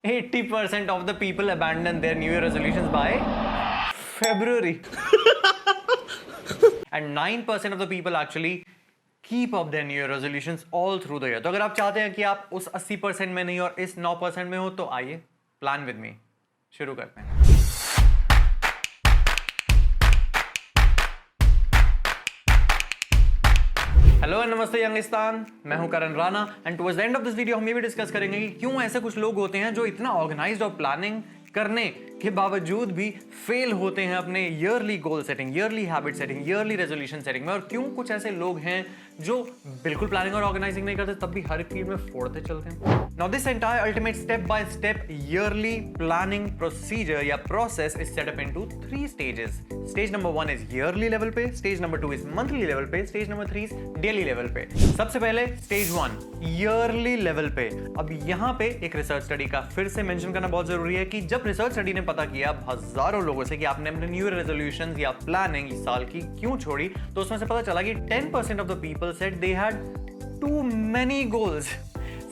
80% of the people abandon their New Year resolutions by February. And 9% of the people actually keep up their New Year resolutions all through the year. तो अगर आप चाहते हैं कि आप उस 80% में नहीं और इस 9% में हो तो आइए प्लान विद मी शुरू करते हैं। हेलो एंड नमस्ते यंगिस्तान, मैं हूं Karan Rana and towards the end of this video हम ये भी डिस्कस करेंगे कि क्यों ऐसे कुछ लोग होते हैं जो इतना ऑर्गेनाइज्ड और प्लानिंग करने के बावजूद भी फेल होते हैं अपने yearly goal setting, yearly habit setting, yearly resolution setting में। और क्यों कुछ ऐसे लोग हैं जो बिल्कुल प्लानिंग और ऑर्गेनाइजिंग नहीं करते तब भी हर फील्ड में फोड़ते चलते हैं। Now this entire ultimate step by step yearly planning procedure या process is set up into 3 stages. Stage number 1 is yearly level पे, stage number 2 is monthly level पे, stage number 3 is daily level पे। सबसे पहले stage 1 yearly level पे। अब यहां पे एक रिसर्च स्टडी का फिर से मेंशन करना बहुत जरूरी है कि जब रिसर्च स्टडी ने पता किया हजारों लोगों से कि आपने अपने न्यू ईयर रेजोल्यूशंस या प्लानिंग इस साल की क्यों छोड़ी, तो उसमें से पता चला कि 10% of the people said they had too many goals.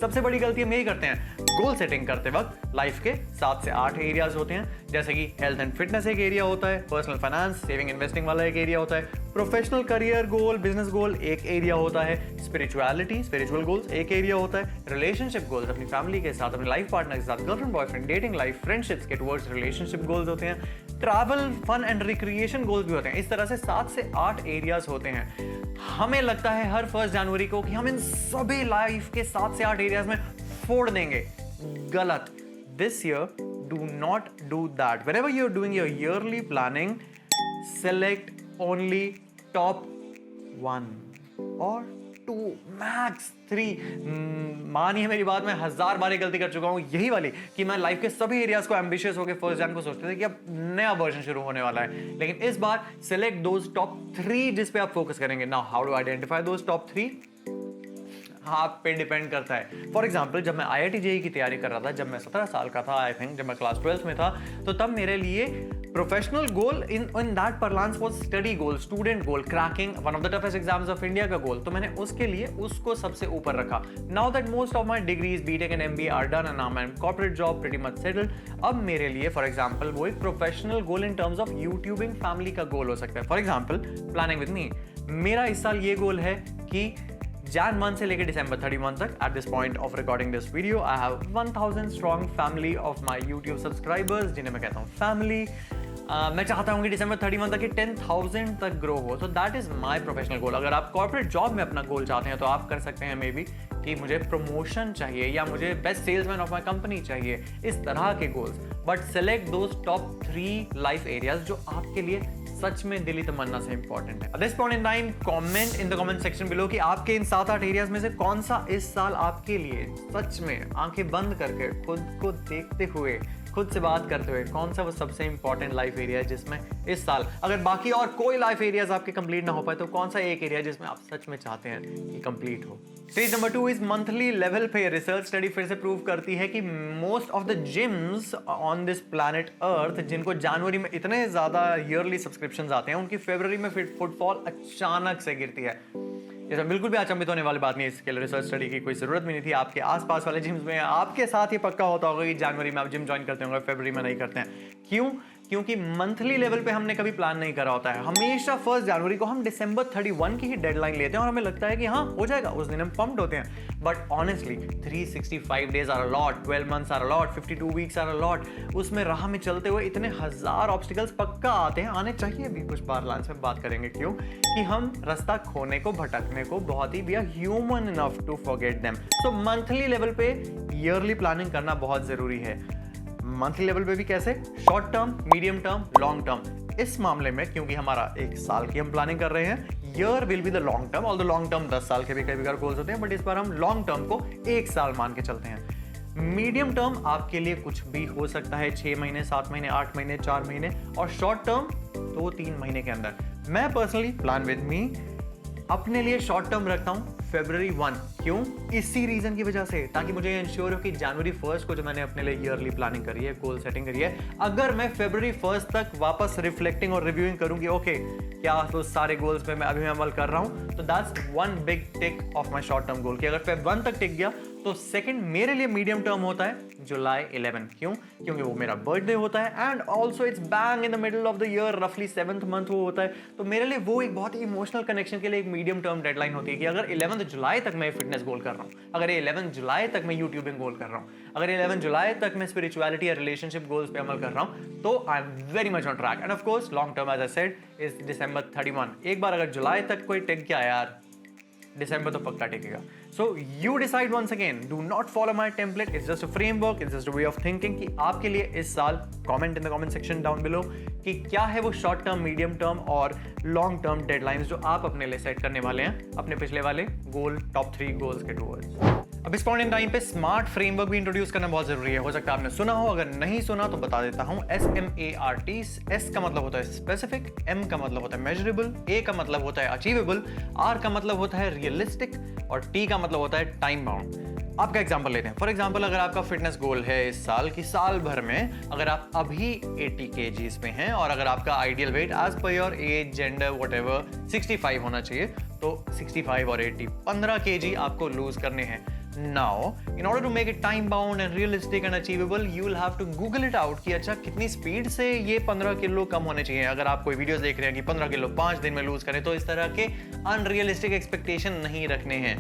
सबसे बड़ी गलती हम यही करते हैं, गोल सेटिंग करते वक्त लाइफ के 7 से 8 एरियाज होते हैं, जैसे कि हेल्थ एंड फिटनेस एक एरिया होता है, पर्सनल फाइनेंस, सेविंग इन्वेस्टिंग वाला एक एरिया होता है, प्रोफेशनल करियर गोल, बिजनेस गोल एक एरिया होता है, स्पिरिचुअलिटी, स्पिरिचुअल गोल्स एक एरिया होता है, रिलेशनशिप गोल्स अपनी फैमिली के साथ, अपने लाइफ पार्टनर के साथ, girlfriend boyfriend, dating life, friendships के टुवर्ड्स रिलेशनशिप गोल्स होते हैं, travel, fun and recreation goals भी होते हैं। इस तरह से 7 से 8 एरियाज होते हैं। हमें लगता है हर 1 जनवरी को कि हम इन सभी लाइफ के 7 से 8 एरियाज में फोड़ देंगे। गलत। This year do not do that. Whenever you are doing your yearly planning, select only top 1 और 2 मैक्स 3। मानिए मेरी बात, मैं 1000 बार गलती कर चुका हूं यही वाली कि मैं लाइफ के सभी एरियाज को एम्बिशियस होकर 1 जनवरी को सोचते थे कि अब नया वर्जन शुरू होने वाला है, लेकिन इस बार सेलेक्ट दोज टॉप 3 जिस पे आप फोकस करेंगे। Now how do identify those top 3? आप पे डिपेंड करता है। फॉर एग्जाम्पल, जब मैं IIT JEE की तैयारी कर रहा था, जब मैं 17 साल का था, आई थिंक जब मैं क्लास 12th में था, तो तब मेरे लिए professional goal in that parlance was study goal, student goal, cracking one of the toughest exams of India का गोल। तो मैंने उसके लिए उसको सबसे ऊपर रखा। Now that most of my degrees BTech and MBA are done and now I am corporate job pretty much settled, अब मेरे लिए फॉर एग्जाम्पल वो एक professional goal in terms of YouTubing family का गोल हो सकता है। For example, planning with me, मेरा इस साल ये गोल है कि Jan month से लेकर December 31 तक, at this point of recording this video, I have 1000 strong family of my YouTube subscribers, जिन्हें मैं कहता हूँ family। मैं चाहता हूँ कि December 31 तक 10,000 तक ग्रो हो। So that is my professional goal। अगर आप कॉर्पोरेट जॉब में अपना गोल चाहते हैं तो आप कर सकते हैं मे बी कि मुझे प्रमोशन चाहिए या मुझे best salesman of my company चाहिए, इस तरह के goals. But select those top 3 life areas जो आपके लिए सच में दिली तमन्ना से इंपॉर्टेंट है। At this point in time, comment in the comment section below कि आपके इन 7-8 एरियाज में से कौन सा इस साल आपके लिए सच में आंखें बंद करके खुद को देखते हुए, खुद से बात करते हुए, कौन सा वो सबसे इंपॉर्टेंट लाइफ एरिया है जिसमें इस साल अगर बाकी और कोई लाइफ एरियाज आपके कंप्लीट ना हो पाए तो कौन सा एक एरिया जिसमें आप सच में चाहते हैं कि कंप्लीट हो। Stage number 2 is monthly level पे। रिसर्च स्टडी फिर से प्रूव करती है कि most of the gyms on this planet earth, जिनको जनवरी में इतने ज्यादा ईयरली सब्सक्रिप्शंस आते हैं, उनकी फरवरी में फुटफॉल अचानक से गिरती है। ये बिल्कुल भी अचंभित होने वाली बात नहीं है। इसके लिए रिसर्च स्टडी की कोई जरूरत भी नहीं थी। आपके आसपास वाले जिम्स में आपके साथ ये पक्का होता होगा कि जनवरी में आप जिम ज्वाइन करते होंगे, फरवरी में नहीं करते हैं। क्यों? क्योंकि मंथली लेवल पे हमने कभी प्लान नहीं करा होता है। हमेशा 1 जनवरी को हम December 31 की ही डेडलाइन लेते हैं और हमें लगता है कि हाँ हो जाएगा, उस दिन हम पम्प्ड होते हैं। But honestly 365 days are a lot, 12 months are a lot, 52 weeks are a lot. उसमें राह में चलते हुए इतने 1000 ऑब्स्टिकल्स पक्का आते हैं, आने चाहिए भी कुछ बार। लांच में बात करेंगे क्यों कि हम रास्ता खोने को, भटकने को बहुत ही we are human enough to forget them. So monthly level पे ईयरली प्लानिंग करना बहुत जरूरी है। मंथली लेवल पे भी कैसे? Short term, medium term, long term. इस मामले में क्योंकि हमारा 1 साल की हम प्लानिंग कर रहे हैं, year will be the long term. All the long term 10 साल के भी कई बार गोल्स होते हैं, बट इस बार हम लॉन्ग टर्म को 1 साल मान के चलते हैं। मीडियम टर्म आपके लिए कुछ भी हो सकता है, 6 महीने, 7 महीने, 8 महीने, 4 महीने, और शॉर्ट टर्म 2-3 महीने के अंदर। मैं पर्सनली प्लान विद मी अपने लिए शॉर्ट टर्म रखता हूं February 1। क्यों? इसी रीजन की वजह से, ताकि मुझे इंश्योर हो कि January 1 को जो मैंने अपने लिए ईयरली प्लानिंग करी है, गोल सेटिंग करी है, अगर मैं February 1 तक वापस रिफ्लेक्टिंग और रिव्यूइंग करूंगी, ओके क्या तो सारे गोल्स पे मैं अभी अमल कर रहा हूं, तो that's one big tick of my short term goal कि अगर Feb 1 तक टिक गया तो सेकंड मेरे लिए मीडियम टर्म होता है जुलाई 11। क्यों? क्योंकि वो मेरा बर्थडे होता है and also it's bang in the middle of the year, रफली 7th मंथ वो होता है। तो मेरे लिए वो एक बहुत ही इमोशनल कनेक्शन के लिए एक मीडियम टर्म डेडलाइन होती है कि अगर 11 जुलाई तक मैं फिटनेस गोल कर रहा हूँ, अगर 11 जुलाई तक मैं यूट्यूबिंग गोल कर रहा हूँ, अगर 11 जुलाई तक मैं स्पिरिचुअलिटी या रिलेशनशिप गोल्स पे अमल कर रहा हूँ, तो I am very much on track. And of course long term as I said is December 31। एक बार अगर जुलाई तक कोई टिक गया यार, दिसंबर तो पक्का टिकेगा। So you decide once again, do not follow my template, it's just a framework, it's just a way of thinking कि आपके लिए इस साल comment in the comment section down below कि क्या है वो शॉर्ट टर्म, मीडियम टर्म और लॉन्ग टर्म डेडलाइंस जो आप अपने लिए सेट करने वाले हैं अपने पिछले वाले गोल, टॉप 3 गोल्स के टूवर्ड्स। अब इस पॉइंट इन टाइम पे स्मार्ट फ्रेमवर्क भी इंट्रोड्यूस करना बहुत जरूरी है। हो सकता है आपने सुना हो, अगर नहीं सुना तो बता देता हूं। SMART, S का मतलब होता है स्पेसिफिक, M का मतलब होता है मेजरेबल, A का मतलब होता है अचीवेबल, R का मतलब होता है रियलिस्टिक और T का मतलब होता है टाइम बाउंड। आपका एग्जांपल लेते हैं। फॉर एग्जांपल अगर आपका फिटनेस गोल है इस साल की साल भर में अगर आप अभी 80 kgs पे हैं और अगर आपका ideal weight as per your age, gender, whatever 65 होना चाहिए, तो 65 और 80 15 kg आपको लूज करने हैं। Now, in order to make it time bound and realistic and achievable, you will have to Google it out कि अच्छा कितनी स्पीड से ये 15 किलो कम होने चाहिए। अगर आप कोई वीडियोस देख रहे हैं कि 15 किलो 5 दिन में लूज करें, तो इस तरह के अनरियलिस्टिक एक्सपेक्टेशन नहीं रखने हैं।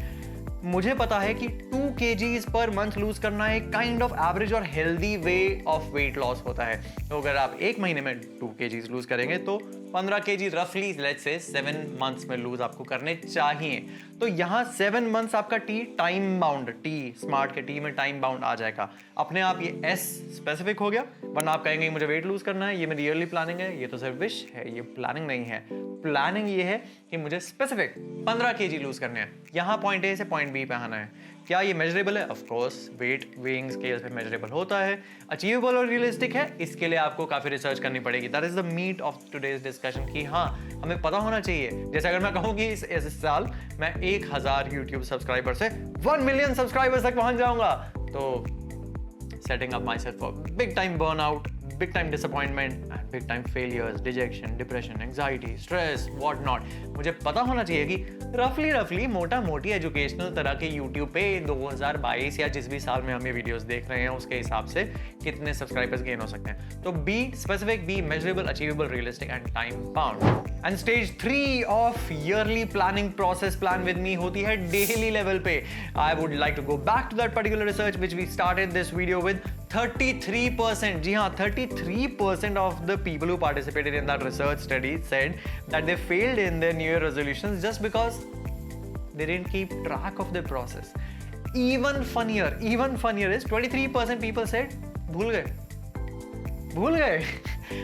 मुझे पता है कि 2 kgs पर मंथ लूज करना एक काइंड ऑफ एवरेज और healthy way of weight loss होता है। तो अगर आप एक महीने में 2 kgs लूज करेंगे तो 15 kg रफली लेट्स से 7 मंथ्स में लूज आपको करने चाहिए। तो यहाँ 7 मंथ्स आपका T time bound, T smart के टी में टाइम बाउंड आ जाएगा अपने आप। ये एस स्पेसिफिक हो गया, वरना आप कहेंगे मुझे वेट लूज करना है, ये मेरी ईयरली प्लानिंग है। ये तो सिर्फ विश है, ये प्लानिंग नहीं है। प्लानिंग ये है कि मुझे स्पेसिफिक 15 kg लूज करने हैं। यहाँ पॉइंट ए से पॉइंट बी पे आना है। क्या ये मेजरेबल है? Of course weight weighing scale पे मेजरेबल होता है। अचीवेबल और रियलिस्टिक है, इसके लिए आपको काफी रिसर्च करनी पड़ेगी। That is the meat of today's discussion कि हाँ हमें पता होना चाहिए। जैसे अगर मैं कहूँ कि इस साल मैं 1000 यूट्यूब सब्सक्राइबर से 1 मिलियन सब्सक्राइबर्स तक पहुंच जाऊंगा, तो setting up myself for big time burnout, big time disappointment and big time failures, dejection, depression, anxiety, stress, what not। मुझे पता होना चाहिए कि रफली मोटा मोटी एजुकेशनल तरह के YouTube पे 2022 या जिस भी साल में हम ये वीडियोस देख रहे हैं उसके हिसाब से कितने सब्सक्राइबर्स गेन हो सकते हैं। तो be specific, be measurable, achievable, realistic and time bound. And stage 3 of yearly planning process plan with me होती है डेली लेवल पे। I would like to go back to that particular research which we started this video with 33%, जी हाँ 33% of the people who participated in that research study said that they failed in their New Year resolutions just because they didn't keep track of the process. Even funnier is 23% people said भूल गए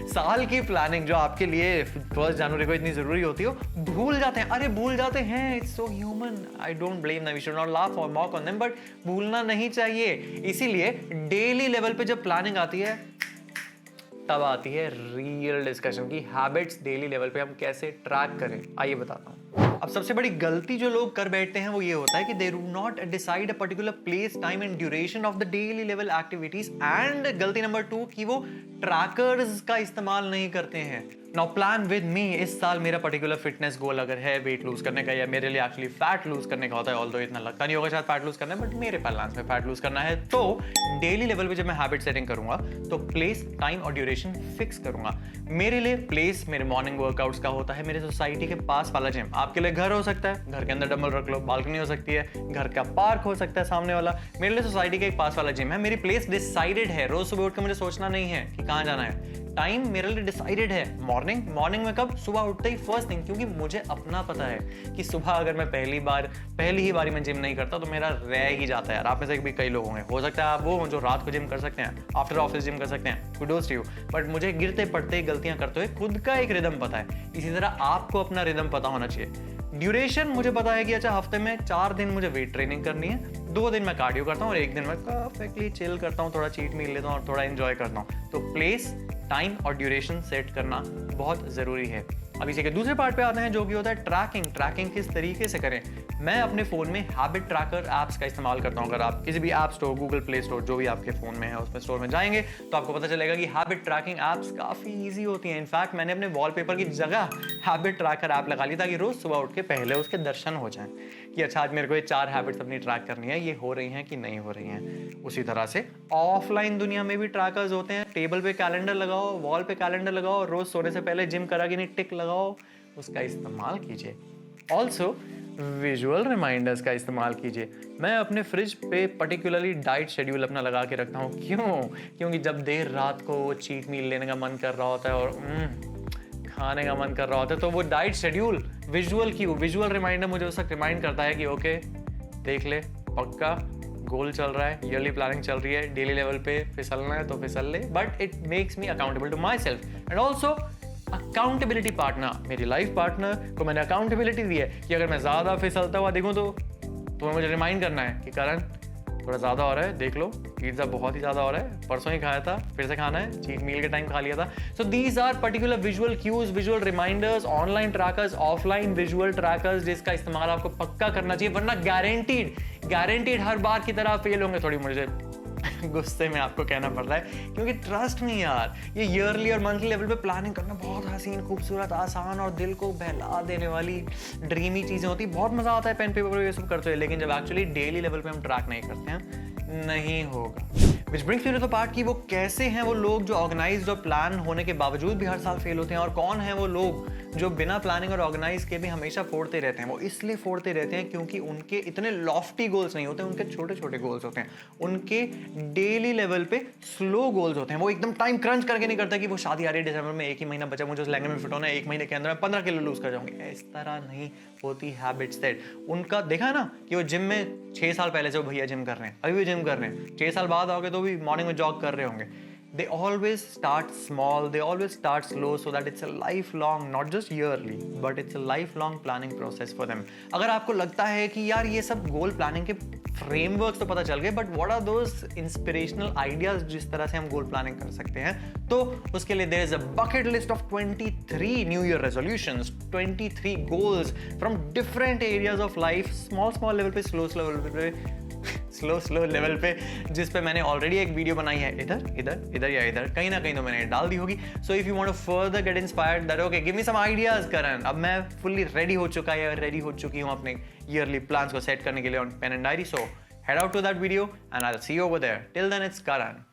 साल की planning जो आपके लिए 1 जनवरी को इतनी जरूरी होती हो, भूल जाते हैं। अरे भूल जाते हैं, it's so human, I don't blame them, we should not laugh और मॉक ऑन देम, बट भूलना नहीं चाहिए। इसीलिए डेली लेवल पे जब प्लानिंग आती है तब आती है रियल डिस्कशन की हैबिट्स डेली लेवल पे हम कैसे ट्रैक करें। आइए बताता हूँ। अब सबसे बड़ी गलती जो लोग कर बैठते हैं वो ये होता है कि they do not decide a particular place, time and duration of the daily level activities. And गलती नंबर 2 कि वो ट्रैकर्स का इस्तेमाल नहीं करते हैं। नाउ प्लान विद मी, इस साल मेरा पर्टिकुलर फिटनेस गोल अगर है वेट लूज करने का या मेरे लिए एक्चुअली फैट लूज करने का होता है, ऑल्दो इतना लगता नहीं होगा शायद फैट लूज करना है, बट मेरे प्लान्स में फैट लूज करना है, तो डेली लेवल पे जब मैं हैबिट सेटिंग करूंगा तो प्लेस, टाइम और ड्यूरेशन फिक्स करूंगा। मेरे लिए प्लेस मेरे मॉर्निंग वर्कआउट्स का होता है मेरे सोसाइटी के पास वाला जिम। आपके लिए घर हो सकता है, घर के अंदर डंबल रख लो, बालकनी हो सकती है, घर का पार्क हो सकता है सामने वाला। मेरे लिए सोसाइटी के पास वाला जिम है। मेरी प्लेस डिसाइडेड है, रोज सुबह उठ के मुझे सोचना नहीं है कि कहाँ जाना है। टाइम मेरे लिए डिसाइडेड है, मॉर्निंग में कब? सुबह उठते ही फर्स्ट थिंग, क्योंकि मुझे अपना पता है कि सुबह अगर मैं पहली ही बारी में जिम नहीं करता तो मेरा रह ही जाता है यार। आप में से भी कई लोग होंगे, हो सकता है आप वो जो रात को जिम कर सकते हैं, आफ्टर ऑफिस जिम कर सकते हैं, कुडोस टू यू, बट मुझे गिरते पड़ते गलतियां करते हुए खुद का एक रिदम पता है। इसी तरह आपको अपना रिदम पता होना चाहिए। ड्यूरेशन मुझे पता है कि अच्छा हफ्ते में 4 दिन मुझे वेट ट्रेनिंग करनी है, 2 दिन मैं कार्डियो करता हूँ और 1 दिन मैं परफेक्टली चिल करता हूँ, थोड़ा चीट मील लेता हूँ और थोड़ा एंजॉय करता हूँ। तो प्लेस, टाइम और ड्यूरेशन सेट करना बहुत जरूरी है। अब इसी के दूसरे पार्ट पे आते हैं जो कि होता है ट्रैकिंग किस तरीके से करें। मैं अपने फोन में हैबिट ट्रैकर ऐप्स का इस्तेमाल करता हूं। अगर आप किसी भी app store, Google play store, जो भी आपके फोन में है उसमें स्टोर में जाएंगे तो आपको पता चलेगा कि हैबिट ट्रैकिंग ऐप्स काफी इजी होती हैं। इनफैक्ट मैंने अपने वॉलपेपर की जगह हैबिट ट्रैकर ऐप लगा ली ताकि रोज सुबह उठ के पहले उसके दर्शन हो जाएं। कि अच्छा आज मेरे को ये 4 हैबिट्स अपनी ट्रैक करनी है, ये हो रही हैं कि नहीं हो रही हैं। उसी तरह से ऑफलाइन दुनिया में भी ट्रैकर्स होते हैं। टेबल पे कैलेंडर लगाओ, वॉल पे कैलेंडर लगाओ, रोज सोने से पहले जिम करा कि नहीं टिक लगाओ, उसका इस्तेमाल कीजिए। ऑल्सो विजुअल रिमाइंडर्स का इस्तेमाल कीजिए। मैं अपने फ्रिज पे पर्टिकुलरली डाइट शेड्यूल अपना लगा के रखता हूँ। क्योंकि जब देर रात को वो चीट मील लेने का मन कर रहा होता है और खाने का मन कर रहा होता है, तो वो डाइट शेड्यूल विजुअल रिमाइंडर मुझे उस वक्त रिमाइंड करता है कि ओके देख ले, पक्का गोल चल रहा है, ईयरली प्लानिंग चल रही है, डेली लेवल पे फिसलना है तो फिसल ले, but it makes me accountable to myself. And also accountability partner, मेरी लाइफ पार्टनर को मैंने अकाउंटेबिलिटी दी है कि अगर मैं ज़्यादा फिसलता हुआ देखूँ तो तुम्हें मुझे रिमाइंड करना है कि करण थोड़ा ज़्यादा हो रहा है, देख लो पिज्ज़ा बहुत ही ज़्यादा हो रहा है, परसों ही खाया था, फिर से खाना है, चीट मील के टाइम खा लिया था। So these are particular visual cues, visual reminders, online trackers, offline visual trackers, जिसका इस्तेमाल आपको पक्का करना चाहिए, वरना गारंटीड हर बार की तरह फेल होंगे। थोड़ी मुझे गुस्से में आपको कहना पड़ रहा है, क्योंकि ट्रस्ट मी यार, ये ईयरली और मंथली लेवल पे प्लानिंग करना बहुत हसीन, खूबसूरत, आसान और दिल को बहला देने वाली ड्रीमी चीज़ें होती है। बहुत मज़ा आता है पेन पेपर पर ये सब करते हुए, लेकिन जब एक्चुअली डेली लेवल पे हम ट्रैक नहीं करते हैं, नहीं होगा। Which brings me to the part कि वो कैसे हैं वो लोग जो ऑर्गेनाइज्ड और प्लान होने के बावजूद भी हर साल फेल होते हैं, और कौन है वो लोग जो बिना प्लानिंग और ऑर्गेनाइज के भी हमेशा फोड़ते रहते हैं। वो इसलिए फोड़ते रहते हैं क्योंकि उनके इतने लॉफ्टी गोल्स नहीं होते, उनके छोटे छोटे गोल्स होते हैं, उनके डेली लेवल पे स्लो गोल्स होते हैं। वो एकदम टाइम क्रंच करके नहीं करता कि वो शादी आ रही है दिसंबर में, 1 ही महीना बचा, मुझे उस लहंगे में फिट होना है, 1 महीने के अंदर मैं 15 किलो लूज कर जाऊंगी। इस तरह नहीं होती हैबिट्स सेट। उनका देखा है ना कि वो जिम में 6 साल पहले से वो भैया जिम कर रहे हैं, अभी भी जिम कर रहे हैं, 6 साल बाद आओगे तो भी मॉर्निंग में जॉग कर रहे होंगे। They always start small, they always start slow, so that it's a lifelong, not just yearly, but it's a lifelong planning process for them. अगर आपको लगता है कि यार ये सब गोल प्लानिंग के फ्रेमवर्क्स तो पता चल गए, but what are those inspirational ideas जिस तरह से हम गोल प्लानिंग कर सकते हैं, तो उसके लिए there is a bucket list of 23 new year resolutions, 23 goals from different areas of life, small level पे, स्लो लेवल पे, जिस पे मैंने ऑलरेडी एक वीडियो बनाई है, इधर या इधर कहीं ना कहीं तो मैंने डाल दी होगी। So if you want to further get inspired that okay give me some ideas Karan, अब मैं फुल्ली रेडी हो चुकी हूँ अपने ईयरली प्लान्स को सेट करने के लिए on pen and diary. So head out to that video and I'll see you over there. Till then, it's Karan.